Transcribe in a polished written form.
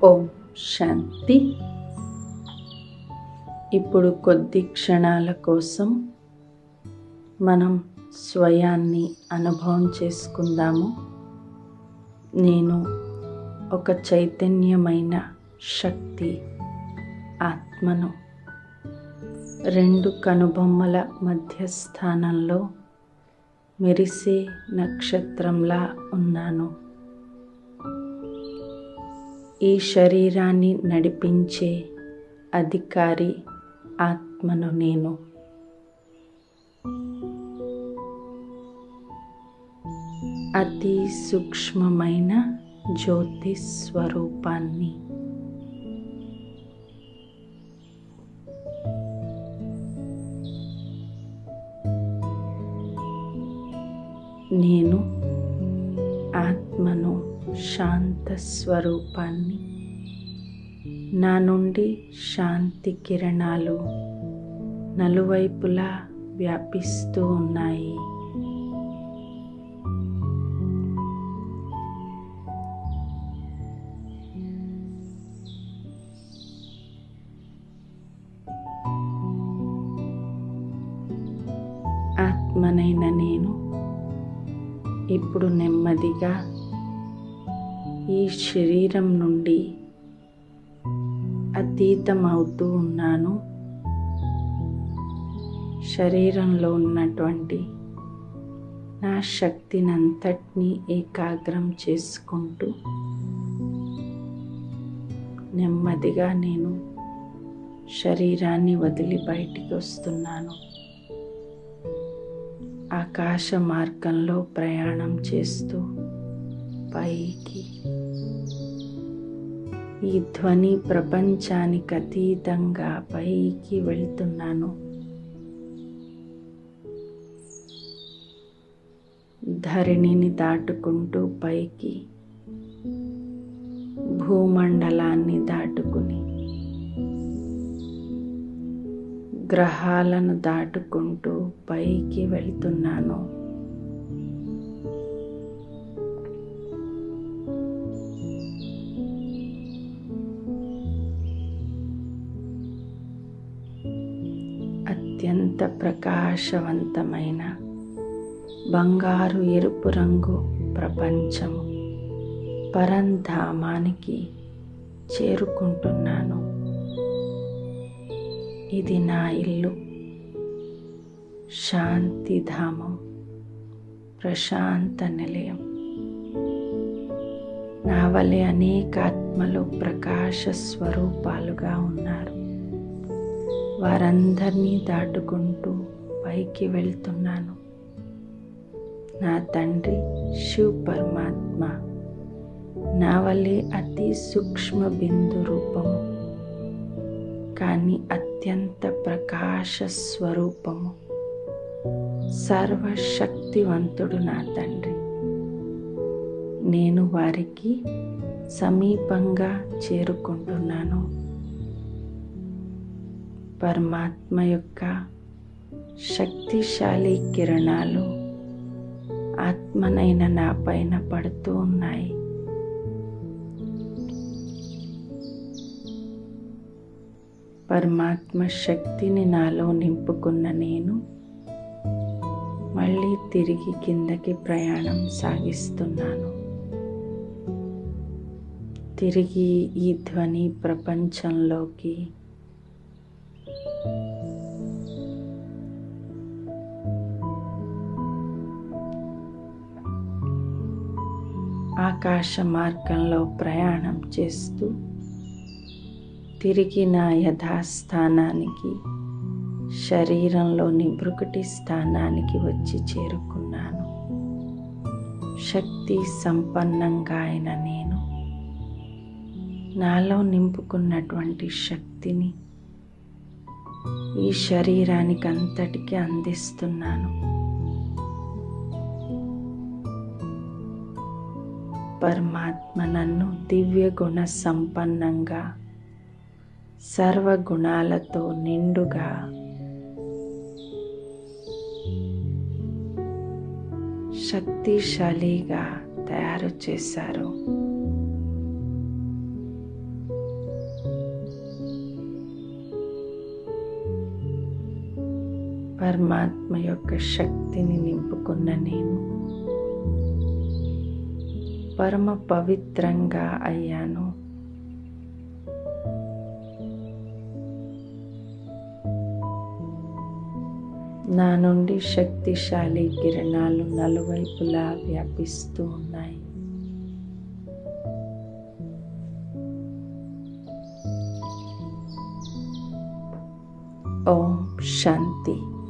ఓం శాంతి. ఇప్పుడు కొద్ది క్షణాల కోసం మనం స్వయాన్ని అనుభవం చేసుకుందాము. నేను ఒక చైతన్యమైన శక్తి ఆత్మను. రెండు కనుబొమ్మల మధ్యస్థానంలో మెరిసే నక్షత్రంలా ఉన్నాను. ఈ శరీరాన్ని నడిపించే అధికారి ఆత్మను నేను. అతి సూక్ష్మమైన జ్యోతి స్వరూపాన్ని. నేను ఆత్మను, శాంత స్వరూపాన్ని. నా నుండి శాంతి కిరణాలు నలువైపులా వ్యాపిస్తూ ఉన్నాయి. ఆత్మనైన నేను ఇప్పుడు నెమ్మదిగా ఈ శరీరం నుండి అతీతమవుతూ ఉన్నాను. శరీరంలో ఉన్నటువంటి నా శక్తినంతటినీ ఏకాగ్రం చేసుకుంటూ నెమ్మదిగా నేను శరీరాన్ని వదిలి బయటికి వస్తున్నాను. ఆకాశ మార్గంలో ప్రయాణం చేస్తూ పైకి, ఈ ధ్వని ప్రపంచానికి అతీతంగా పైకి వెళ్తున్నాను. ధరణిని దాటుకుంటూ పైకి, భూమండలాన్ని దాటుకుని, గ్రహాలను దాటుకుంటూ పైకి వెళ్తున్నాను. అత్యంత ప్రకాశవంతమైన బంగారు ఎరుపు రంగు ప్రపంచము పరంధామానికి చేరుకుంటున్నాను. ఇది నా ఇల్లు, శాంతిధామం, ప్రశాంత నిలయం. నా వలె అనేక ఆత్మలు ప్రకాశ స్వరూపాలుగా ఉన్నారు. వారందరినీ దాటుకుంటూ పైకి వెళ్తున్నాను. నా తండ్రి శివ్ పరమాత్మ నా వలె అతి సూక్ష్మ బిందు రూపము, కానీ అత్యంత ప్రకాశ స్వరూపము, సర్వశక్తివంతుడు నా తండ్రి. నేను వారికి సమీపంగా చేరుకుంటున్నాను. పరమాత్మ యొక్క శక్తిశాలి కిరణాలు ఆత్మనైన నా పైన పడుతూ ఉన్నాయి. పరమాత్మ శక్తిని నాలో నింపుకున్న నేను మళ్ళీ తిరిగి కిందకి ప్రయాణం సాగిస్తున్నాను. తిరిగి ఈ ధ్వని ప్రపంచంలోకి. ఆకాశ మార్గంలో ప్రయాణం చేస్తూ తిరిగి నా యథాస్థానానికి, శరీరంలోని భృకుటి స్థానానికి వచ్చి చేరుకున్నాను. శక్తి సంపన్నంగా అయిన నేను నాలో నింపుకున్నటువంటి శక్తిని ఈ శరీరానికి అంతటికీ అందిస్తున్నాను. పరమాత్మ నన్ను దివ్య గుణ సంపన్నంగా, సర్వగుణాలతో నిండుగా, శక్తిశాలిగా తయారు చేశారు. పరమాత్మ యొక్క శక్తిని నింపుకున్న నేను పరమ పవిత్రంగా అయ్యాను. నా నుండి శక్తిశాలి కిరణాలు నలువైపులా వ్యాపిస్తూ ఉన్నాయి. ఓం శాంతి.